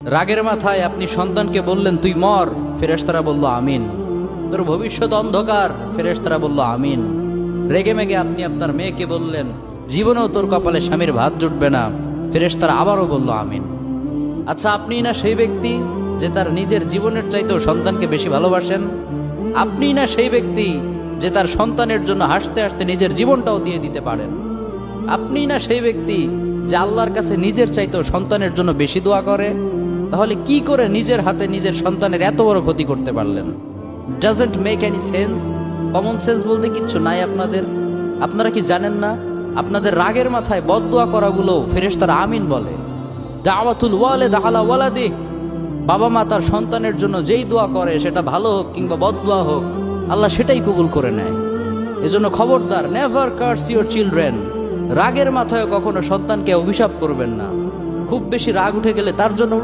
রাগের মাথায় আপনি সন্তানকে বললেন তুই মর, ফেরেশতারা বলল আমিন। তোর ভবিষ্যৎ অন্ধকার, ফেরেশতারা বলল আমিন। রেগে মেগে আপনি আপনার মেয়েকে বললেন জীবনেও তোর কপালে স্বামীর ভাত জুটবে না, ফেরেশতারা আবারও বলল আমিন। আচ্ছা, আপনি না সেই ব্যক্তি যে তার নিজের জীবনের চাইতেও সন্তানকে বেশি ভালোবাসেন? আপনি না সেই ব্যক্তি যে তার সন্তানের জন্য হাসতে হাসতে নিজের জীবনটাও দিয়ে দিতে পারেন? আপনি না সেই ব্যক্তি যে আল্লাহর কাছে নিজের চাইতেও সন্তানের জন্য বেশি দোয়া করে? তাহলে কি করে নিজের হাতে নিজের সন্তানের এত বড় ক্ষতি করতে পারলেন? Doesn't make any sense. Common sense বলতে কিচ্ছু নাই আপনাদের। আপনারা কি জানেন না আপনাদের রাগের মাথায় বদদোয়া করাগুলো ফেরেশতারা আমিন বলে? দাওয়াতুল ওয়ালিদ আলা ওয়ালাদি, বাবা মা তার সন্তানের জন্য যেই দোয়া করে সেটা ভালো হোক কিংবা বদদোয়া হোক, আল্লাহ সেটাই কবুল করে নেয়। এজন্য খবরদার, নেভার কার্স ইউর চিলড্রেন। রাগের মাথায় কখনো সন্তানকে অভিশাপ করবেন না। খুব বেশি রাগ উঠে গেলে তার জন্য